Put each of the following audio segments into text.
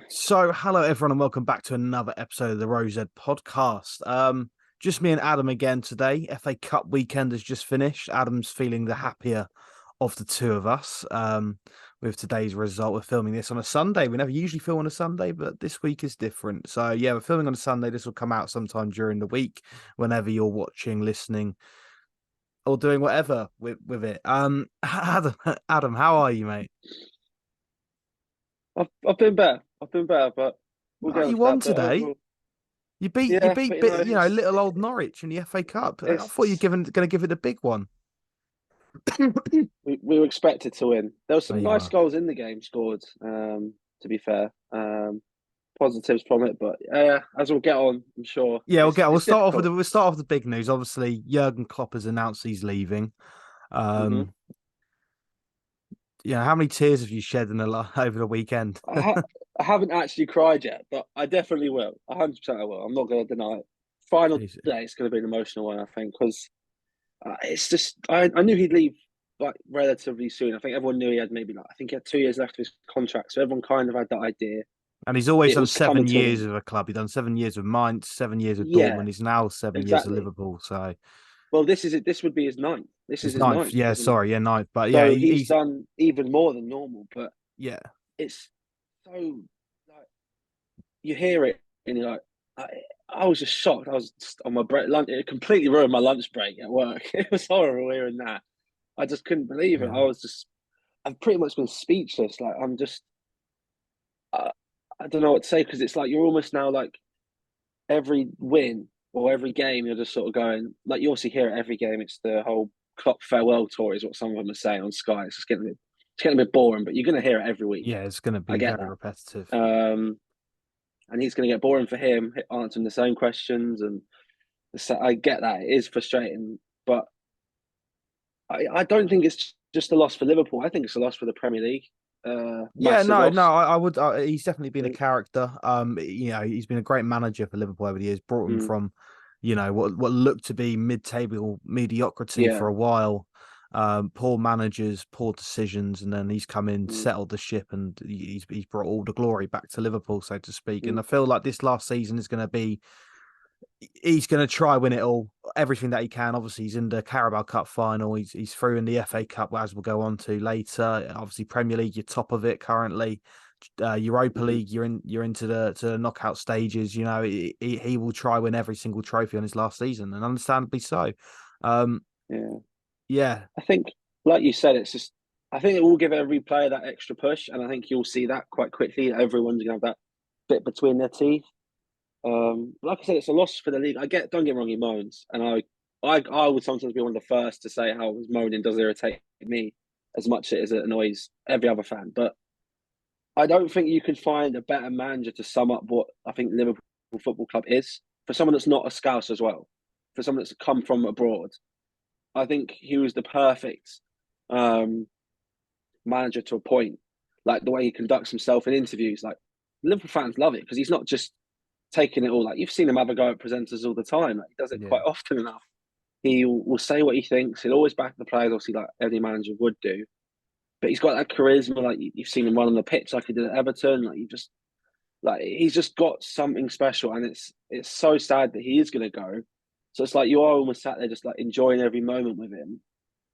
So, hello everyone, and welcome back to another episode of the Rose Ed podcast. Just me and Adam again today. FA Cup weekend has just finished. Adam's feeling the happier of the two of us. With today's result, we're filming this on a Sunday. We never usually film on a Sunday, but this week is different. So, yeah, we're filming on a Sunday. This will come out sometime during the week, whenever you're watching, listening, or doing whatever with it. Adam, how are you, mate? I've been better. I've been better, but we'll Oh, get you onto won that. But today. overall, You yeah, but beat little old Norwich in the FA Cup. I thought you were it's going to give it a big one. we were expected to win. There were There some you nice were. goals in the game scored. To be fair, positives from it, but as we'll get on, I'm sure Yeah, we'll it's start off with difficult. the big news. Obviously, Jurgen Klopp has announced he's leaving. hmm Um, how many tears have you shed over the weekend? I ha I haven't actually cried yet, but I definitely will. 100% I will. I'm not going to deny it. Final Jeez. day, it's going to be an emotional one, I think, because it's just I knew he'd leave like relatively soon. I think everyone knew he had maybe like I think he had 2 years left of his contract, so everyone kind of had that idea. And he's always It done was coming 7 years to of a club. He's done 7 years with Mainz, 7 years with yeah, Dortmund. He's now 7 years of exactly. Liverpool. So Well, this is it. This would be his ninth. This is his his ninth. ninth, Yeah, isn't it? sorry, yeah, ninth. But yeah, So he's he's done even more than normal. But yeah. it's so like you hear it and you're like, I, I was just shocked. I was just on my break. Lunch, it completely ruined my lunch break at work. It was horrible hearing that. I just couldn't believe it. Yeah. I've pretty much been speechless. Like I'm just, uh, I don't know what to say because it's like you're almost now like every win or every game, you're just sort of going like you obviously hear it every game. It's the whole Klopp farewell tour, is what some of them are saying on Sky. It's getting a bit boring, but you're going to hear it every week. Yeah, it's going to I be get very that, repetitive. and he's going to get boring for him answering the same questions, and I get that it is frustrating, but I don't think it's just a loss for Liverpool. I think it's a loss for the Premier League. Yeah, Massive no, loss. I would. He's definitely I been a think. character. He's been a great manager for Liverpool over the years. Brought them Mm, from, what looked to be mid-table mediocrity yeah. for a while. Poor managers, poor decisions, and then he's come in, Mm, settled the ship, and he's brought all the glory back to Liverpool, so to speak. And mm, I feel like this last season is going to be he's going to try win it all, everything that he can. Obviously, he's in the Carabao Cup final. He's through in the FA Cup, as we'll go on to later. Obviously, Premier League, you're top of it currently. Europa mm, League, you're into the knockout stages. He will try win every single trophy on his last season, and understandably so. Um, yeah. yeah, I think, like you said, it's just. I think it will give every player that extra push, and I think you'll see that quite quickly. Everyone's gonna have that bit between their teeth. Like I said, it's a loss for the league. Don't get me wrong, he moans, and I would sometimes be one of the first to say how his moaning does irritate me as much as it annoys every other fan. But I don't think you could find a better manager to sum up what I think Liverpool Football Club is for someone that's not a Scouse as well, for someone that's come from abroad. I think he was the perfect um, manager to a point. Like the way he conducts himself in interviews, like Liverpool fans love it because he's not just taking it all. Like you've seen him have a go at presenters all the time. Like, he does it yeah. quite often enough. He will say what he thinks. He'll always back the players, obviously, like any manager would do. But he's got that charisma. Like you've seen him run on the pitch, like he did at Everton. Like you just like he's just got something special, and it's so sad that he is going to go. So it's like you are almost sat there just like enjoying every moment with him.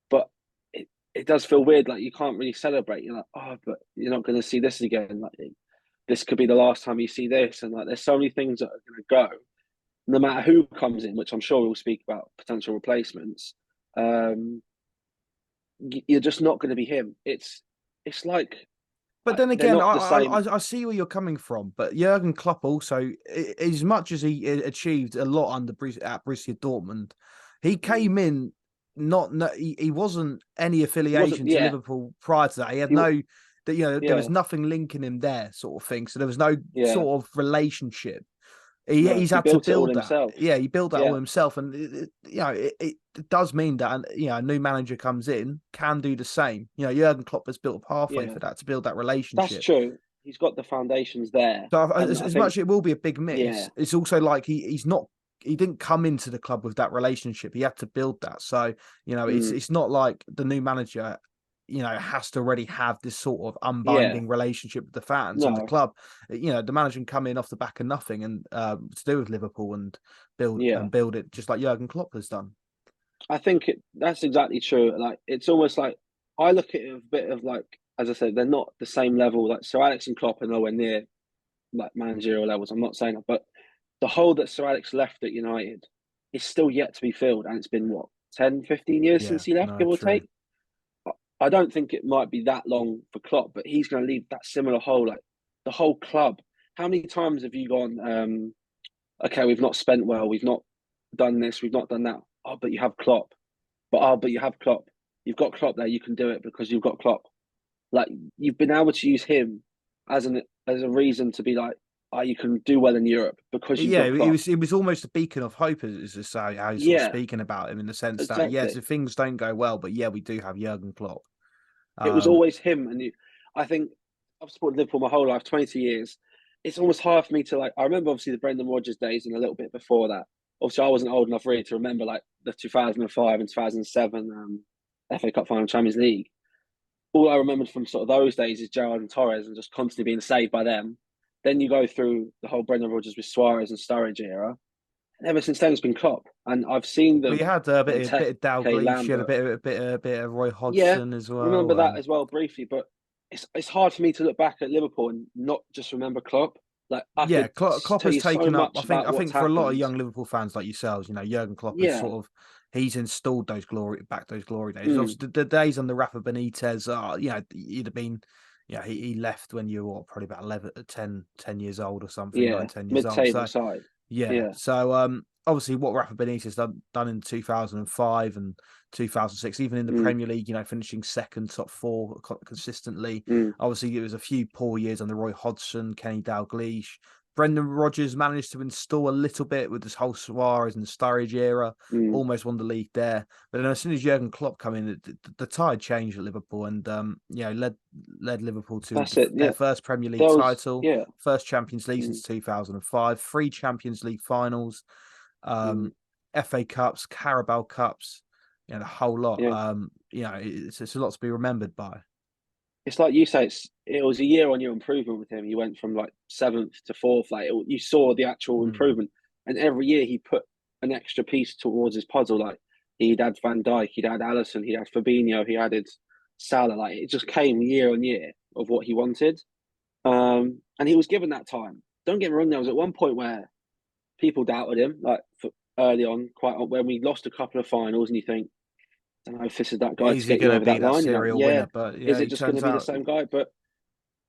But it does feel weird. Like you can't really celebrate. You're like, oh, but you're not going to see this again. Like this could be the last time you see this. And like there's so many things that are going to go no matter who comes in, which I'm sure we'll speak about potential replacements. Um, you're just not going to be him. It's like But then they're again, not the same. I see where you're coming from. But Jurgen Klopp also, as much as he achieved a lot at Borussia Dortmund, he Mm. came in not no, he wasn't any He wasn't. affiliation to Yeah. Liverpool prior to that. He had He. no that there was Yeah. nothing linking him there, sort of thing. So there was no Yeah. sort of relationship. No. He's He had to built it all build that. himself. Yeah, he built that all Yeah. himself, and it does mean that a new manager comes in can do the same. Jurgen Klopp has built a pathway Yeah. for that to build that That's relationship. true. He's got the foundations there, So and I as much think as it will be a big yeah. miss, it's also like he's not he didn't come into the club with that relationship. He had to build that. So it's Mm, it's not like the new manager. has to already have this sort of Yeah, unbinding relationship with the fans and the no, club. The manager can come in off the back of nothing and to do with Liverpool and yeah. build it just like Jurgen Klopp has done. I think that's exactly true. Like it's almost like I look at it a bit of like, as I said, they're not the same level. Like Sir Alex and Klopp are nowhere near like managerial levels. I'm not saying that, but the hole that Sir Alex left at United is still yet to be filled, and it's been what 10, 15 years Yeah, since he left, no, give or true. take. I don't think it might be that long for Klopp, but he's going to leave that similar hole. Like the whole club. How many times have you gone? Okay, we've not spent well. We've not done this. We've not done that. Oh, but you have Klopp. But you have Klopp. You've got Klopp there. You can do it because you've got Klopp. Like you've been able to use him as a reason to be like, oh, you can do well in Europe because you've Yeah, got it Klopp. was almost a beacon of hope, is how he's sort of Yeah, speaking about him in the sense that yes, exactly. if things don't go well, but yeah, we do have Jurgen Klopp. It was Um, always him, and I think I've supported Liverpool my whole life, 20 years. It's almost hard for me to like. I remember obviously the Brendan Rodgers days and a little bit before that. Obviously, I wasn't old enough really to remember like the 2005 and 2007 FA Cup final Champions League. All I remembered from sort of those days is Gerrard and Torres and just constantly being saved by them. Then you go through the whole Brendan Rodgers with Suarez and Sturridge era, and ever since then it's been Klopp. And I've seen well, you them, had a Benteke, bit of Dalglish, you had Lambert. a bit of Roy Yeah, Hodgson as remember well. that as well briefly, but it's hard for me to look back at Liverpool and not just remember Klopp. Like I Yeah, could Klopp tell has you so taken up. much I about what's think for a lot of happened. young Liverpool fans like yourselves, Jurgen Klopp is Yeah, sort of he's installed those glory days. mm, Obviously, the days under Rafa Benitez, you'd have been, he left when you were probably about 11, 10 years old or something, yeah, 9, 10 years old. mid-table So side. yeah. Yeah, So obviously what Rafa Benitez done in 2005 and 2006, even in the mm, Premier League, finishing second, top four consistently. mm, Obviously, it was a few poor years under Roy Hodgson, Kenny Dalglish. Brendan Rodgers managed to install a little bit with this whole Suarez and Sturridge era, mm. almost won the league there. But then as soon as Jurgen Klopp come in, the tide changed at Liverpool and led Liverpool to That's it. their Yeah, first Premier League there was. title, Yeah, first Champions League mm, since 2005, three Champions League finals, mm, um, FA Cups, Carabao Cups, the whole lot. yeah. It's a lot to be remembered by. It's like you say. It was a year-on-year improvement with him. He went from like seventh to fourth. Like you saw the actual Mm. improvement, and every year he put an extra piece towards his puzzle. Like he'd had Van Dijk, he'd had Allison, he'd had Fabinho, he added Salah. Like it just came year on year of what he wanted, and he was given that time. Don't get me wrong. There was at one point where people doubted him, like for early on, quite when we lost a couple of finals, and you think, I don't know if this is that guy Is to he get you going to over be that that line. You're like, serial yeah, winner? But is it he just going to turns be the out, same guy? But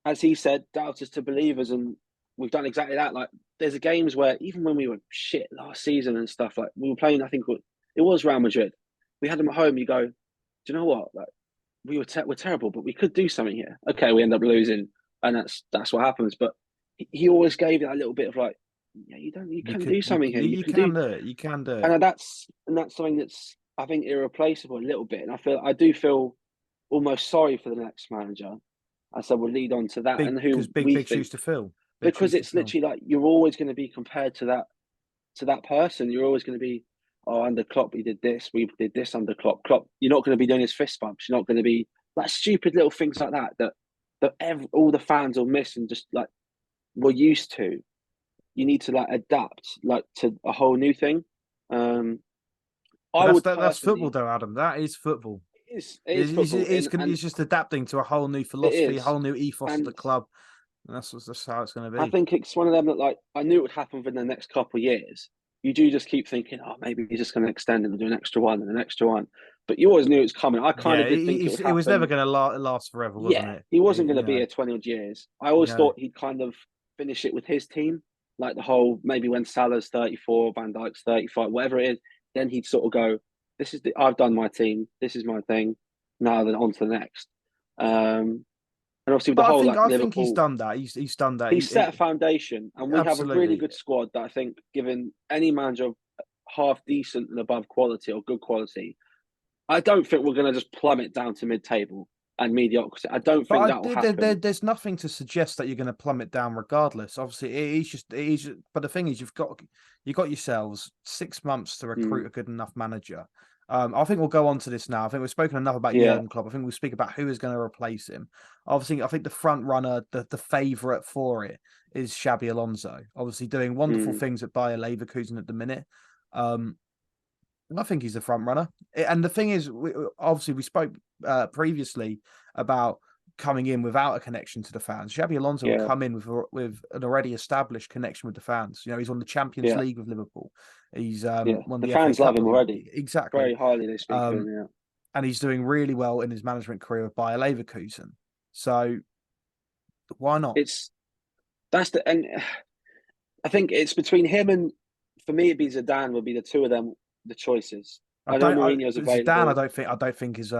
as he said, doubters to believers, and we've done exactly that. Like, there's games where even when we were shit last season and stuff, like we were playing, I think it was Real Madrid. We had them at home. You go, do you know what? Like, we're terrible, but we could do something here. Okay, we end up losing, and that's what happens. But he always gave it a little bit of like, yeah, you can do something here. You you can do, can do it. You can do it. and that's something that's I think irreplaceable a little bit. And I do feel almost sorry for the next manager. I said we'll lead on to that Big and because who we big think shoes to fill. Big because shoes to it's fill. literally like you're always going to be compared to that person. You're always going to be, oh, under Klopp we did this, we did this under Klopp. Klopp, you're not going to be doing his fist bumps. You're not going to be like stupid little things like that all the fans will miss and just like we're used to. You need to like adapt like to a whole new thing. Um, But I would that's football, personally. though, Adam. That is football. It is football, and It's just adapting to a whole new it philosophy, a is, whole new ethos of the and club. And that's how it's going to I be. think it's one of them that like I knew it would happen within the next couple of years. You do just keep thinking, oh, maybe he's just going to extend it and do an extra one and an extra one, but you always knew it was coming. I kind Yeah, of did think it would it was never happen. going to last forever, wasn't Yeah, it? he wasn't going to be here 20 odd years. I always No. thought he'd kind of finish it with his team, like the whole maybe when Salah's 34, Van Dijk's 35, whatever it is. Then he'd sort of go, I've done my team. This is my thing. Now then on to the next. And obviously with the But whole like I think he's Liverpool, done that. He's done that. he's set a foundation, and we have a really Absolutely. good squad that I think, given any manager of half decent and above quality or good quality, I don't think we're going to just plummet down to mid-table and mediocrity. I don't think that will happen. There's nothing to suggest that you're going to plummet down regardless. Obviously, it is. But the thing is, you've got yourselves 6 months to Mm, recruit a good enough manager, I think we'll go on to this now. I think we've spoken enough about Yeah. Jurgen Klopp. I think we'll speak about who is going to replace him. Obviously, I think the front runner, the favourite for it is Xabi Alonso. Obviously, doing wonderful Mm, things at Bayer Leverkusen at the minute. Um, I think he's the front runner. And the thing is, obviously, we spoke previously about coming in without a connection to the fans. Xabi Alonso will yeah. come in with an already established connection with the fans. You know, he's won the Champions Yeah. League with Liverpool. He's Yeah. won The the FA fans love Cup him with already. exactly. Very highly they speak of him. Um, Yeah. and he's doing really well in his management career with Bayer Leverkusen. So why not? It's that's the and I think it's between him and for me it'd be Zidane would be the two of them the choices. I know Mourinho's Zidane. available. I don't think is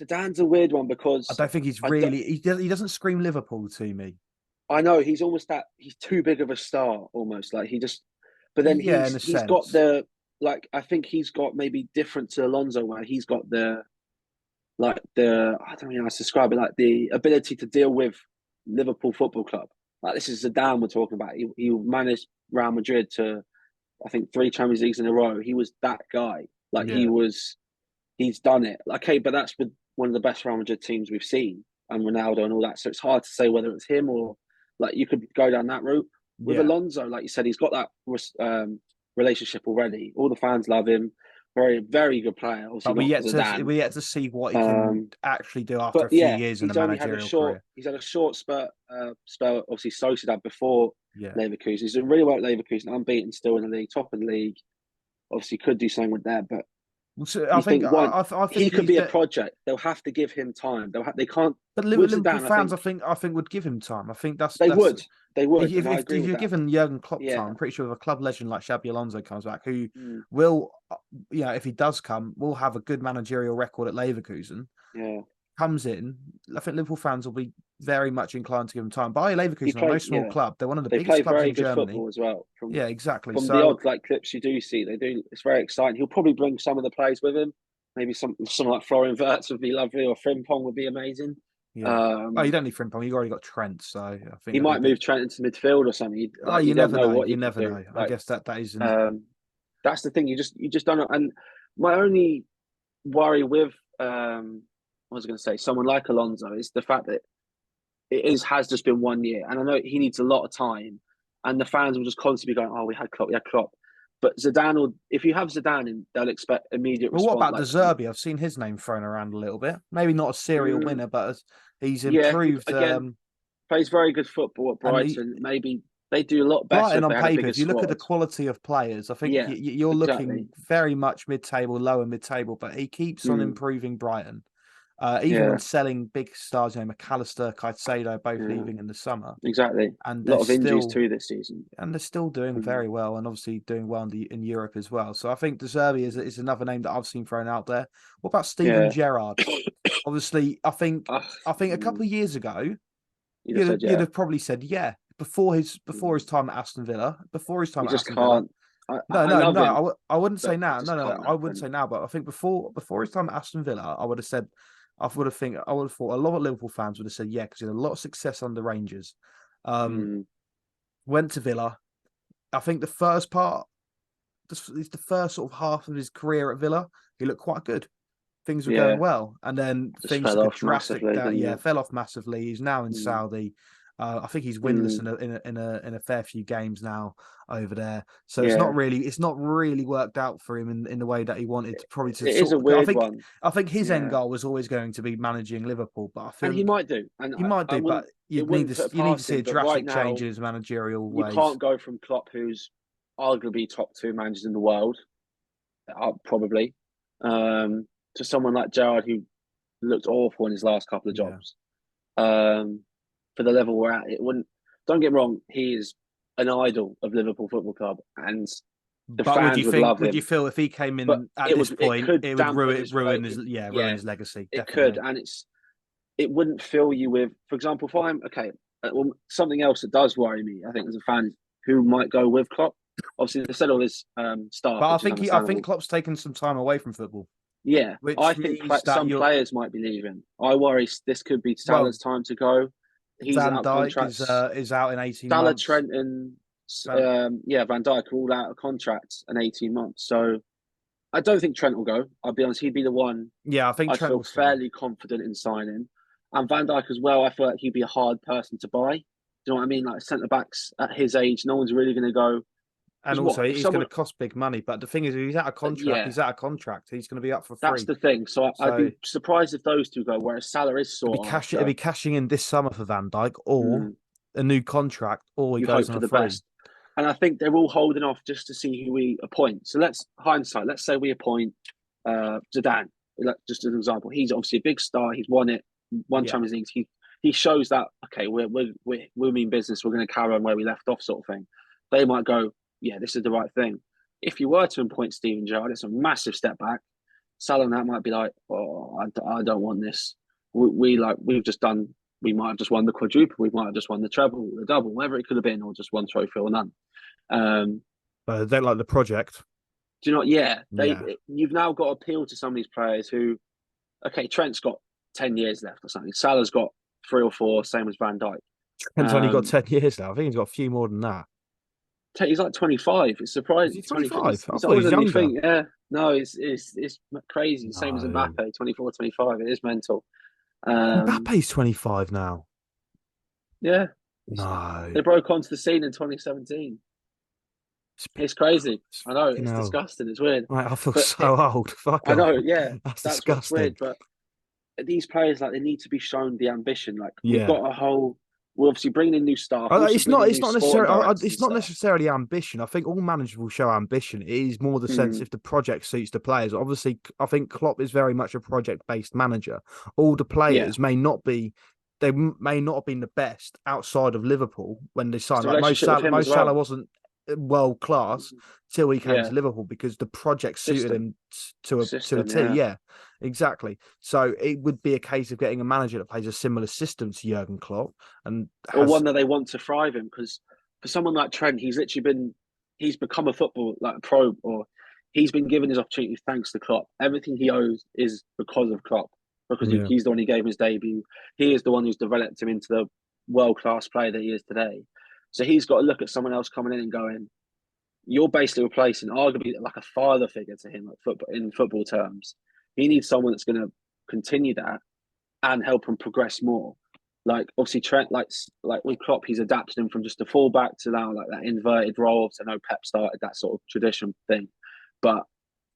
Zidane's a weird one I because don't think he's really he doesn't scream Liverpool to me. I know he's almost that he's too big of a star almost like he just but then Yeah, in a he's got sense. the like I think he's got maybe different to Alonso where he's got the like the I don't know how to describe it like the ability to deal with Liverpool Football Club. Like this is Zidane we're talking about. He managed Real Madrid to I think 3 Champions Leagues in a row. He was that guy. Like Yeah. he's done it. Okay, but that's with one of the best Real Madrid teams we've seen and Ronaldo and all that. So it's hard to say whether it's him or like you could go down that route. With Yeah. Alonso, like you said, he's got that relationship already. All the fans love him. Very, very good player. Obviously But not Zidane. we yet to see what he can Um, actually do after but a few yeah, years in a he's only had a managerial short. career. He's had a short spell. Obviously, Sociedad before Yeah. Leverkusen. He's doing really well at Leverkusen, unbeaten still in the league, top of the league. Obviously, could do something with that, but Well, so you think one, I he think could he's be a that. project. They'll have to give him time. They can't. But With Liverpool Zidane, I fans, think I think would give him time. I think they that's would. They would, and I agree if with you're that. given Jurgen Klopp time, Yeah. I'm pretty sure if a club legend like Xabi Alonso comes back, who Mm, will, you know, if he does come, will have a good managerial record at Leverkusen. yeah. Comes in, I think Liverpool fans will be very much inclined to give him time. Bayer He Leverkusen are no played. small Yeah. club. They're one of the They biggest play clubs very in good Germany. football as well. Yeah, exactly. From the So odd like clips you do see, they do. It's very exciting. He'll probably bring some of the players with him. Maybe some like Florian Wirtz would be lovely, or Frimpong would be amazing. yeah. Oh, you Um, don't need Frimpong. You already got Trent, so I think he that'd be a might bit. move Trent into midfield or something. Oh, You you don't never know know. what You he could never do. know. I Like guess that isn't. um, that's the thing. You just don't know. And my only worry with what was I going to say? Someone like Alonso is the fact that it is has just been 1 year, and I know he needs a lot of time, and the fans will just constantly be going, "Oh, we had Klopp." But Zidane will, if you have Zidane in, they'll expect immediate Well, what response. about De Like, Zerbi? I've seen his name thrown around a little bit. Maybe not a serial mm, winner, but he's yeah, improved. again plays very good football at And he, Brighton. Maybe they do a lot better Brighton if on they had a paper, bigger if you look at the squad. quality of players, I think Yeah, you're exactly. looking very much mid-table, lower mid-table, but he keeps on Mm, improving Brighton. Even when yeah, selling big stars, you know, McAllister, Caicedo, both yeah, leaving in the summer, exactly. and A lot of injuries too this season. they're still doing Mm, very well, and obviously doing well in Europe as well. So I think De Zerbi is another name that I've seen thrown out there. What about Steven yeah. Gerrard? Obviously, Oh, I think a couple of years ago, you just said you'd yeah. have probably said yeah before his time at Aston Villa. Before his time You at just Aston Villa, can't. I love no. him, I wouldn't say but it now. just can't I wouldn't happen. say now. But I think before his time at Aston Villa, I would have said I would have thought a lot of Liverpool fans would have said yeah because he had a lot of success under Rangers. Um, Mm, went to Villa. I think the first part, the first sort of half of his career at Villa, he looked quite good. Things were going yeah, well, and then just things fell took a off drastic massively, down. didn't Yeah, it? fell off massively. He's now in Mm, Saudi. I think he's winless mm, in a fair few games now over there. So yeah, it's not really worked out for him in the way that he wanted. Probably to it is a sort. weird one. I think his end Yeah, goal was always going to be managing Liverpool, but I and he think might do, and he might I do. But wouldn't. It wouldn't put it you need to past see a him. But right drastic change now, in his managerial you ways. can't go from Klopp, who's arguably top two managers in the world, probably, um, to someone like Gerrard, who looked awful in his last couple of Yeah. jobs. Um, for the level we're at, it wouldn't. Don't get me wrong, he is an idol of Liverpool Football Club, and the But fans would love would you him. feel if he came But in at this it point, could it would dampen his ruin weight. his ruin Yeah, his legacy? it could, Definitely. and it wouldn't fill you with, for example, if I'm okay. Well, something else that does worry me, I think, as a fan, who might go with Klopp. Obviously, they said all this staff, But which is I think understandable. Klopp's taken some time away from football, Yeah, I which think means that some you're players might be leaving. I worry this could be well. Salah's time to go. He's Van out of Dijk contracts. is out in 18 Salah, months. Trent, and Van, yeah, Van Dijk are all out of contracts in 18 months. So I don't think Trent will go. I'll be honest. He'd be the one Yeah, I think I'd Trent feel will stay. fairly confident in signing. And Van Dijk as well. I feel like he'd be a hard person to buy. Do you know what I mean? Like centre backs at his age, no one's really going to go. And Because also, what if he's going someone? to cost big money. But the thing is, if he's out of contract, Yeah, he's out of contract. He's going to be up for that's free. the thing. So I'd So be surprised if those two go. Whereas Salah is sought it'll after. be cashing in this summer for Van Dijk, or Mm, a new contract, or he you goes hope on for a the free. best. And I think they're all holding off just to see who we appoint. So let's hindsight. Let's say we appoint Zidane. Like, just as an example, he's obviously a big star. He's won it, won Yeah, Champions League. He shows that okay, we mean business. We're going to carry on where we left off, sort of thing. They might go, yeah, this is the right thing. If you were to appoint Steven Gerrard, it's a massive step back. Salah and that might be like, oh, I don't want this. We've just done. We might have just won the quadruple. We might have just won the treble, the double, whatever it could have been, or just one trophy or none. Um, but they don't like the project. do you know? Yeah, Yeah, you've now got to appeal to some of these players who, okay, Trent's got 10 years left or something. Salah's got 3 or 4, same as Van Dijk. Trent's only got Um, 10 years now. I think he's got a few more than that. he's like 25. It's Is surprising. he 20. 25? I He's thought he older was than you younger. think. Yeah, no, it's crazy. Same as No, Mbappe, 24, 25. It is mental. Um, Mbappe's 25 now. yeah, No, they broke onto the scene in 2017. it's, It's crazy. it's I know fucking it's hell. disgusting. It's weird, Right, I feel but so old. Fuck I off. know. Yeah, That's that's what's weird. disgusting. But these players, like, they need to be shown the ambition. Like, we've Yeah. got a whole. We're obviously bringing in new staff. We're also It's bringing not. in It's new not sporting necessarily. directors and It's not stuff. necessarily ambition. I think all managers will show ambition. It is more the sense Mm, if the project suits the players. Obviously, I think Klopp is very much a project-based manager. All the yeah, players may not be. They may not have been the best outside of Liverpool when they it's signed. the Like relationship with him Mo as Salah well. wasn't world class till he came Yeah, to Liverpool because the project suited system, him to a system. T. Yeah, Yeah, exactly. So it would be a case of getting a manager that plays a similar system to Jurgen Klopp and or has one that they want to thrive in. Because for someone like Trent, he's become a football like pro, or he's been given his opportunity thanks to Klopp. Everything he owes is because of Klopp, because yeah. he's the one who gave him his debut. He is the one who's developed him into the world class player that he is today. So he's got to look at someone else coming in and going, you're basically replacing arguably like a father figure to him at football, in football terms. He needs someone that's going to continue that and help him progress more. Like obviously Trent, like with Klopp, he's adapted him from just a fullback to now like that inverted role. So I know Pep started that sort of tradition thing, but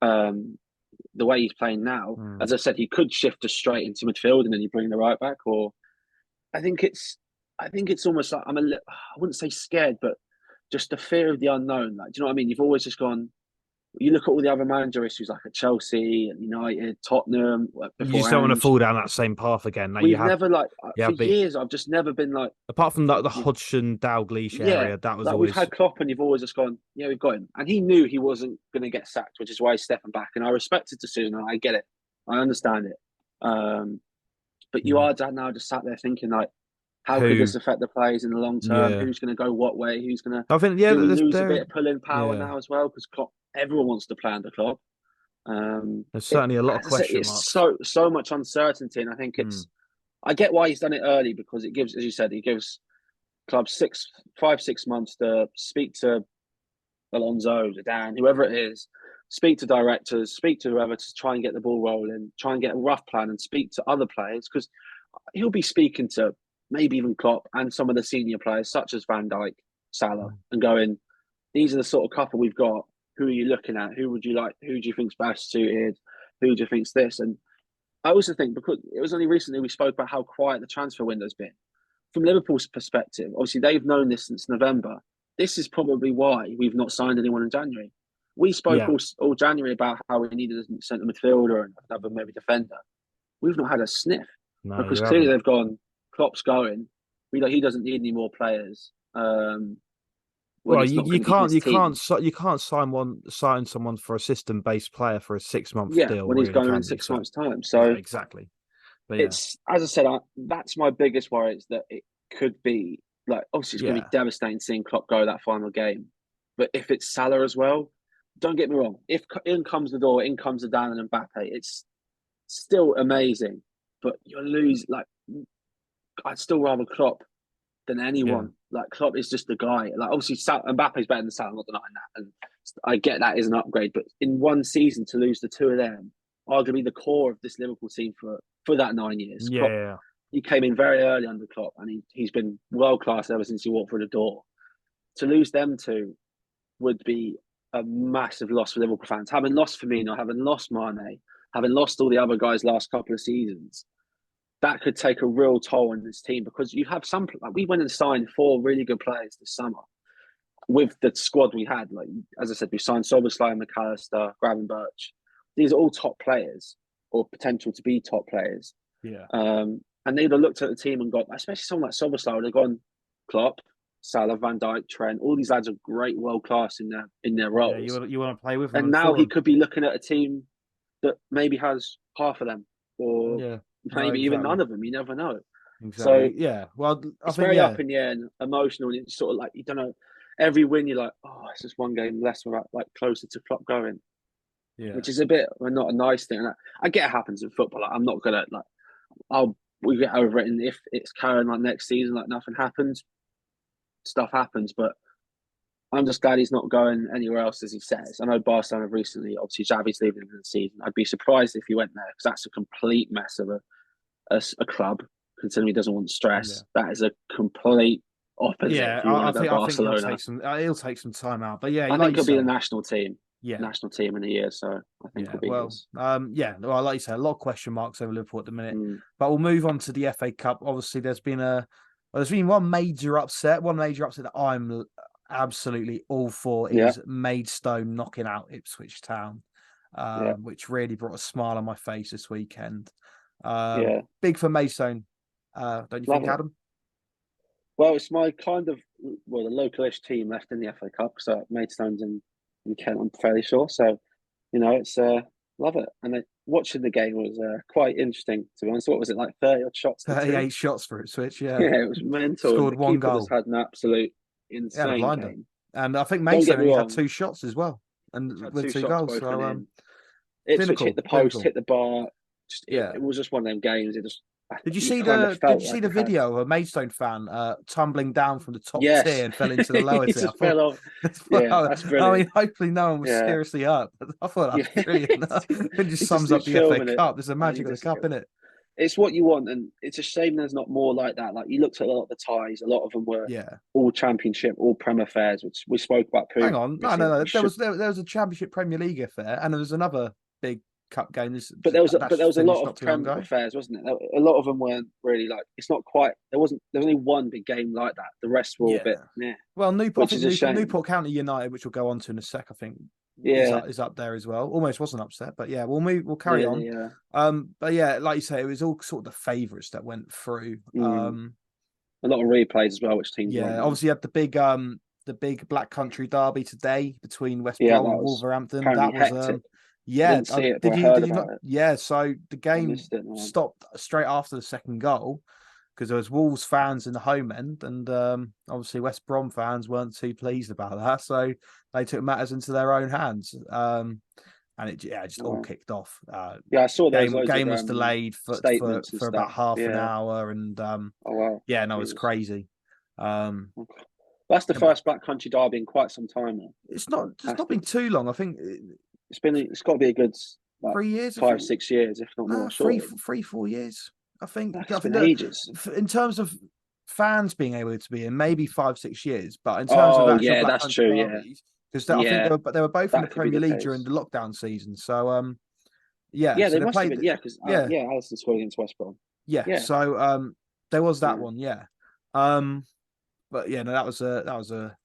um, the way he's playing now, Mm. as I said, he could shift us straight into midfield and then you bring the right back. Or I think it's, I think it's almost like I wouldn't say scared, but just the fear of the unknown. Like, do you know what I mean? You've always just gone. You look at all the other manager issues like at Chelsea, United, Tottenham, like You just don't want to beforehand. fall down that same path again. Like We've never like you for have been years. I've just never been like apart from like the you. Hodgson Dalglish Yeah, area, that was like we've always had Klopp, and you've always just gone. Yeah, we've got him, and he knew he wasn't going to get sacked, which is why he's stepping back. And I respect his decision, and I get it. I understand it. But you mm, are now just sat there thinking like, how could who this affect the players in the long term? yeah. Who's going to go what way? Who's going to I think yeah, do we there's lose a there bit of pulling power yeah. now as well? Because Klopp, everyone wants to play under Klopp. There's It, certainly a lot of as I said, question it's marks. so much uncertainty, and I think Mm. it's. I get why he's done it early because it gives, as you said, it gives clubs 5, 6 months to speak to Alonso, Dan, whoever it is, speak to directors, speak to whoever to try and get the ball rolling, try and get a rough plan, and speak to other players because he'll be speaking to maybe even Klopp and some of the senior players such as Van Dijk, Salah, and going, these are the sort of couple we've got. Who are you looking at? Who would you like? Who do you think's best suited? Who do you think's this? And I also think because it was only recently we spoke about how quiet the transfer window's been. From Liverpool's perspective, obviously they've known this since November. This is probably why we've not signed anyone in January. We spoke Yeah. all January about how we needed a centre midfielder and another maybe defender. We've not had a sniff No, because you clearly haven't. they've gone. Klopp's going. He doesn't need any more players when Well, he's not going to be in his team. you can't sign someone for a system based player for a 6 month Yeah, deal, when he's really, going in can you? six So months' time. no, So exactly. But yeah, it's as I said, that's my biggest worry is that it could be like obviously it's going to be yeah, devastating seeing Klopp go that final game, but if it's Salah as well, don't get me wrong. If in comes the door, in comes the Dan and Mbappe, it's still amazing, but you lose like I'd still rather Klopp than yeah. anyone. Like Klopp is just the guy. Like obviously Mbappe's better than Salah, I'm not denying that, and I get that is an upgrade, but in one season to lose the two of them, arguably the core of this Liverpool team for that 9 years. Klopp, Yeah, he came in very early under Klopp, and he's been world class ever since he walked through the door. To lose them two would be a massive loss for Liverpool fans. Having lost Firmino, having lost Mane, having lost all the other guys last couple of seasons, that could take a real toll on this team because you have some. Like we went and signed 4 really good players this summer with the squad we had. Like as I said, we signed Soboslai, McAllister, Gravenberch. These are all top players or potential to be top players. yeah, And they'd have looked at the team and got, especially someone like Soboslai, would have gone Klopp, Salah, Van Dijk, Trent. All these lads are great, world class in their yeah. roles. You want to play with them And and now for he them. could be looking at a team that maybe has half of them, or Yeah, no, maybe even exactly, none of them. You never know. So exactly. Yeah. Well, I it's think very yeah, up in the air and emotional, and it's sort of like you don't know. Every win, you're like, oh, it's just one game less. We're like closer to Klopp going, yeah, which is a bit not a nice thing. And I get it happens in football. Like, I'm not gonna like, I'll we get over it, and if it's carrying like next season, like nothing happens, stuff happens. But I'm just glad he's not going anywhere else, as he says. I know Barcelona have recently, obviously, Xavi's leaving in the season. I'd be surprised if he went there because that's a complete mess of a club, considering he doesn't want yeah. stress. That is a complete opposite Yeah, if you want to go I think Barcelona. he'll take some time out. But yeah, I like think you he'll be the say, national yeah, team in a year. So I think yeah. he'll be Well, his. yeah. Well, like you say, a lot of question marks over Liverpool at the minute. Mm. But we'll move on to the FA Cup. Obviously, there's been one major upset. One major upset that I'm absolutely all for Yeah, is Maidstone knocking out Ipswich Town, yeah, which really brought a smile on my face this weekend. yeah. Big for Maidstone, don't you Love think, it. Adam? Well, it's my kind of the localish team left in the FA Cup. So Maidstone's in Kent, I'm fairly sure. So it's love it. And watching the game was quite interesting to be honest. What was it like 30 odd shots to two? 38 shots for Ipswich, yeah. Yeah, it was mental. And Scored the one keeper just goal. had an absolute He had a insane blinder. game. And I think Don't get Maidstone me only had wrong, 2 shots as well, and had with two 2 shots goals. both went So in. Ipswich hit clinical, the post, clinical. hit the bar. Just Yeah. it was just one of them games. It just Did you you see kind of the Did felt you see like the it had. video of a Maidstone fan tumbling down from the top Yes, tier and fell into the lower he tier? I just thought, fell off. Yeah, that's I mean, brilliant. hopefully no one was Yeah, seriously hurt. But I thought yeah. that was brilliant. It just He sums up was the FA filming it, Cup. There's the and magic of the cup, in it? it's what you want, and it's a shame there's not more like that. Like you looked at a lot of the ties, a lot of them were Yeah. all Championship, all Prem affairs, which we spoke about Hang on, no, previously. no, no. We should, There was a Championship Premier League affair, and there was another big cup game. but That's there just was a lot finished of not too long Prem ago. affairs, wasn't it? A lot of them weren't really like. It's not quite. There was only one big game like that. The rest were all a bit, Yeah. yeah, Well, I which think is a shame. Newport County United, which we'll go on to in a sec, I think Yeah, is up there as well. Almost wasn't upset, but yeah, we'll carry on. nearly. Yeah, But yeah, like you say, it was all sort of the favourites that went through. a lot of replays as well, which teams won Yeah, them. obviously you had the big Black Country derby today between West Yeah, that Brom and was Wolverhampton. apparently That was hectic. I yeah. didn't see it, but I heard Did you not? about it. Yeah, so the I game missed it, man. stopped straight after the second goal because there was Wolves fans in the home end, and obviously West Brom fans weren't too pleased about that, so they took matters into their own hands. And it just all Wow. kicked off. Yeah, I saw there was loads Game of was delayed statements and for about stuff. half an Yeah. hour, and Oh wow. yeah, no, it's Jesus. crazy. Okay. That's the first Black Country derby in quite some time now. It's not been Fantastic. too long. I think It's got to be a good like 3 years. I 5, think 6 years, if not no, more. Surely. 4 years. I think. Like, I it's think been ages. in terms of fans being able to be in, maybe 5, 6 years. But in terms of Oh actual yeah, Black that's Country true. Yeah, derbies, because I think yeah, they were both in the that could be Premier the League during case. the lockdown season. So yeah, Yeah, so they they must have played. been. Yeah, because Yeah, Alisson scored against West Brom. yeah. Yeah, So there was that yeah. one. Yeah. Um, but yeah, no, that was a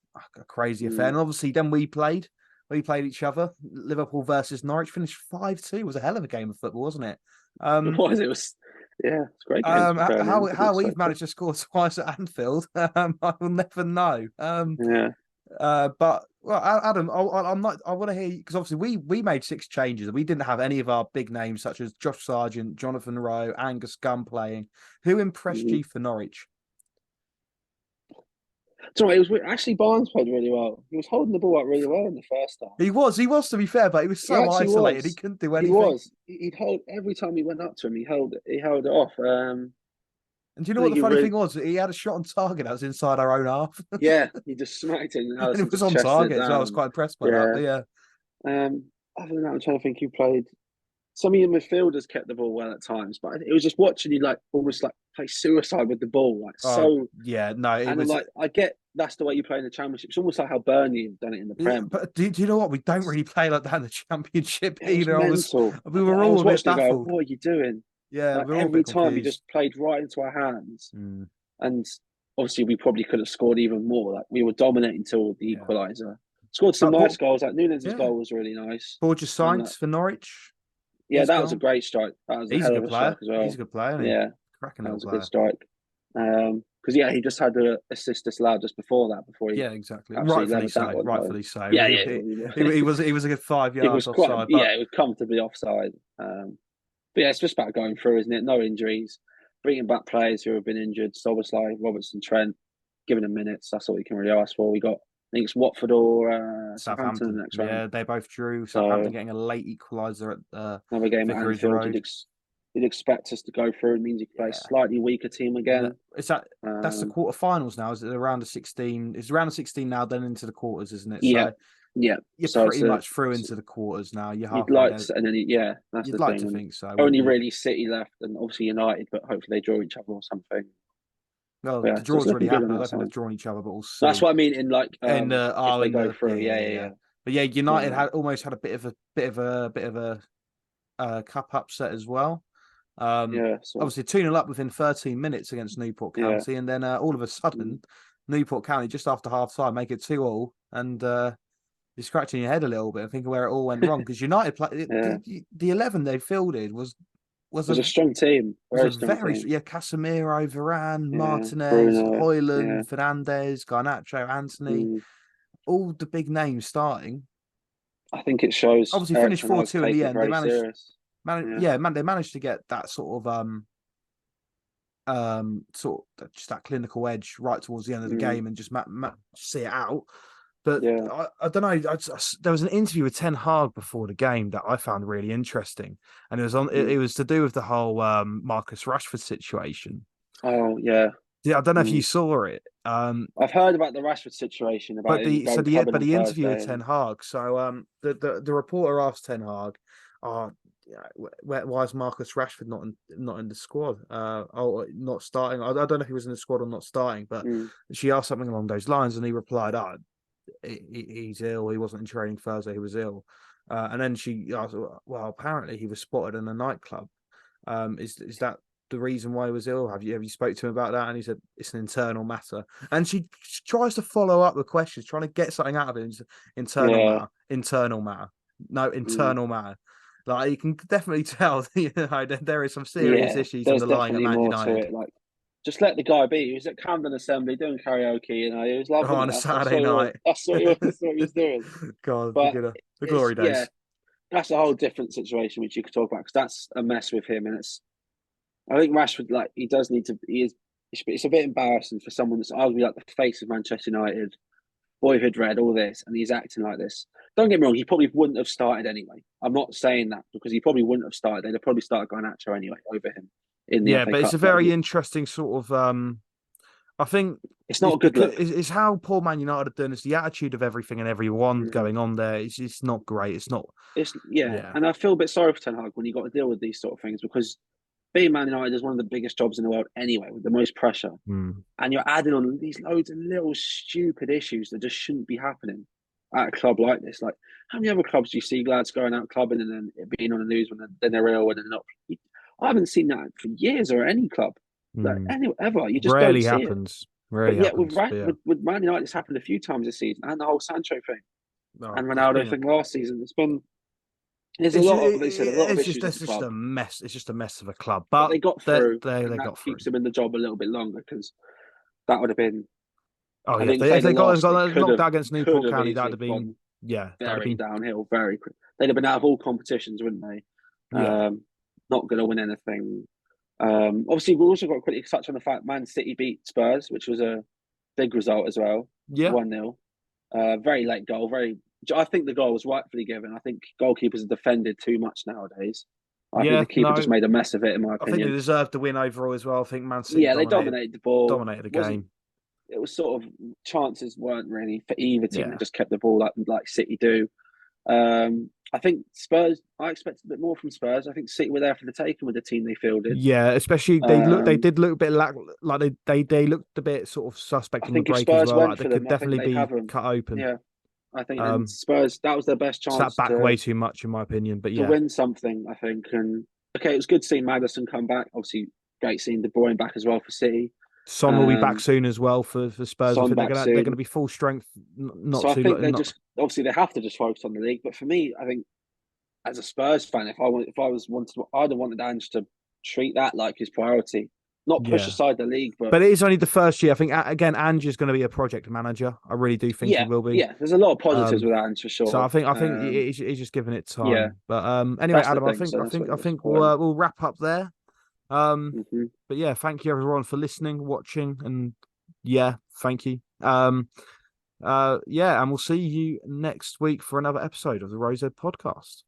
crazy affair. And obviously, then we played. We played each other. Liverpool versus Norwich finished 5-2. It was a hell of a game of football, wasn't it? It was. It was. Yeah, it's a great game. To be fair, How we've managed to score twice at Anfield, I will never know. Yeah. But well, Adam, I'm not. I want to hear because obviously we made 6 changes. We didn't have any of our big names such as Josh Sargent, Jonathan Rowe, Angus Gunn playing. Who impressed you for Norwich? So it was actually Barnes played really well. He was holding the ball up really well in the first half. He was to be fair, but he was He so actually isolated. He was. couldn't do He anything. was. He'd hold every time he went up to him. He held it off. And do you know I what think the he funny really, thing was? He had a shot on target that was inside our own half. yeah, he just smacked it, and And it Allison was just on chested it target, so I was down. quite impressed by that. Yeah. But yeah, Other than that, I'm trying to think who played. Some of your midfielders kept the ball well at times, but it was just watching you like almost like play suicide with the ball, like so. yeah, no, it And I'm was. like, I get that's the way you play in the Championship. It's almost like how Burnley have done it in the Yeah, Prem. but do you know what? We don't really play like that in the Championship It was either. mental. We were I all was a bit watching it go, baffled. what are you doing? Yeah, Like we are all a every bit time he confused. just played right into our hands. Mm, And obviously we probably could have scored even more. Like we were dominating till the yeah, equaliser. Scored some but nice goals. Like Nunez's yeah, goal was really nice. Borja And Sainz for Norwich. yeah, His that was a goal. great strike. That was a He's a hell of good a strike player. as He's a well. good player, isn't he? Yeah, Cracking that little was a good player. strike. Because yeah, he just had to assist this lad just before that, before he Yeah, exactly. absolutely Rightfully levered that so. one home. Rightfully so. Yeah, yeah, He was a good 5 yards it was quite. offside, but Yeah, it was comfortably offside. But yeah, it's just about going through, isn't it? No injuries, bringing back players who have been injured. Soboslai, Robertson, Trent, giving them minutes. That's all we can really ask for. We got, I think it's Watford or Southampton in Southampton. the next round. Yeah, they both drew. Southampton So getting a late equaliser at another game at Vicarage Anfield. Road. You'd expect us to go through. It means you can play a Yeah. slightly weaker team Yeah. again. Is that's the Um, quarterfinals now? Is it around the 16? It's around the 16 now, then into the quarters, isn't it? yeah, So yeah. you're So pretty much through into the quarters now. You're you'd halfway like there. to, and then yeah, that's You'd the like thing. to And think so, wouldn't only you? really City left, and obviously United, but hopefully they draw each other or something. Well, But yeah, the so it's draw's already looking good on happened. I that don't think side. they've drawn each other, but we'll That's see. what I mean in like In the if they in go the through. Yeah, yeah, yeah. yeah. But yeah, United Um, had almost had a bit of a cup upset as well. yeah, so Obviously 2-0 up within 13 minutes against Newport yeah. County, and then all of a Mm, sudden, Newport County just after half time make it 2-2, and you're scratching your head a little bit and thinking where it all went wrong because United play yeah. the 11 they fielded was It was a strong team, very strong very team. yeah, Casemiro, Varane, Yeah, Martinez, Bruno. Yeah. Hoyland, Fernandez, Garnacho, Anthony, Mm. all the big names starting. I think it shows Obviously Eric finished Ten Hag's 4-2 in the taken it end. They very managed serious. Yeah, yeah, man, they managed to get that sort of just that clinical edge right towards the end of the mm. game and just see it out. But Yeah. I don't know. There was an interview with Ten Hag before the game that I found really interesting, and it Mm. was to do with the whole Marcus Rashford situation. Oh yeah. Yeah, I don't know if you Mm. saw it. I've heard about the Rashford situation about But him going clubbing but on the interview with Thursday, Ten and Hag. So the reporter asked Ten Hag, "Oh, yeah, why is Marcus Rashford not in the squad? Not starting. I don't know if he was in the squad or not starting, but mm. she asked something along those lines, and he replied, "Oh, he's ill. He wasn't in training Thursday. He was ill." And then she asked, "Well, apparently he was spotted in a nightclub. Is that the reason why he was ill? Have you spoke to him about that?" And he said it's an internal matter. And she tries to follow up the questions, trying to get something out of him. Yeah. Internal matter. No, Mm. internal matter. Like you can definitely tell, there is some serious Yeah, issues there's underlying at definitely Man more to United. it. Like, just let the guy be. He was at Camden Assembly doing karaoke. He was Oh, loving on it. a That's Saturday what he was. night. That's what he was doing. God, But the it's glory yeah, days. that's a whole different situation which you could talk about because that's a mess with him. And it's I think Rashford like he does need to. He is. It's a bit embarrassing for someone that's arguably like the face of Manchester United, boyhood red, all this, and he's acting like this. Don't get me wrong, he probably wouldn't have started anyway. I'm not saying that because he probably wouldn't have started. They'd have probably started Garnacho anyway over him in the Yeah, FA but it's a Cup. But very interesting sort of I think it's not it's a good because look. it's how poor Man United have done. It's the attitude of everything and everyone Mm. going on there. It's not great. It's not. It's yeah, Yeah. and I feel a bit sorry for Ten Hag when you got to deal with these sort of things because being Man United is one of the biggest jobs in the world anyway, with the most pressure, Mm. and you're adding on these loads of little stupid issues that just shouldn't be happening at a club like this. Like, how many other clubs do you see lads going out clubbing and then it being on the news when then they're ill and they're not? I haven't seen that for years or any club, like Mm. any ever. You just don't Rarely see it. happens. Rarely But yet happens. But yeah, with Man United, it's happened a few times this season, and the whole Sancho thing no, and it's Ronaldo been a. thing last season. It's been there's a lot of they said a lot of issues at It's the just club, a mess. It's just a mess of a club. but But they got through, they and that got through. keeps them in the job a little bit longer because that would have been Oh had yeah, they if played a they loss, they got knocked out against could Newport have County, easily that'd have have been gone that'd have very been downhill very quick. They'd have been out of all competitions, wouldn't they? yeah Not going to win anything. Obviously, we also got to quickly touch on the fact Man City beat Spurs, which was a big result as well, yeah. 1-0. Very late goal. I think the goal was rightfully given. I think goalkeepers are defended too much nowadays. I think Yeah, the keeper just no, made a mess of it, in my I think they opinion. deserved the win overall as well. I think Man City Yeah, they dominated the ball. dominated the Wasn't game. It was sort of chances weren't really for either team. They Yeah. just kept the ball like City do. I think Spurs. I expected a bit more from Spurs. I think City were there for the taking with the team they fielded. Yeah, especially they Um, did look a bit like they looked a bit sort of suspect I on the think if break as Spurs well. went Like they for could them, I think definitely they'd have be them. cut open. Yeah, I think, and Um, Spurs, that was their best Sat chance back way too much in my opinion. But to yeah, win something. I think, and okay, it was good seeing Maddison come back. Obviously, great seeing De Bruyne back as well for City. Son will be back Um, soon as well for Spurs. I Son think back they're gonna soon. be full strength. Not So I too think they not. just obviously they have to just focus on the league. But for me, I think as a Spurs fan, if I was wanted, I'd have wanted Ange to treat that like his priority, not push Yeah, aside the league, but but it is only the first year. I think again, Ange is going to be a project manager. I really do think he yeah, will be. yeah. There's a lot of positives Um, with Ange for so sure. I think he's just giving it Yeah, time. But anyway, that's the Adam, thing. So that's I what's think important. we'll wrap up there. Hmm. But yeah, thank you everyone for listening, watching, and yeah, thank you. Yeah, and we'll see you next week for another episode of the Rose Ed podcast.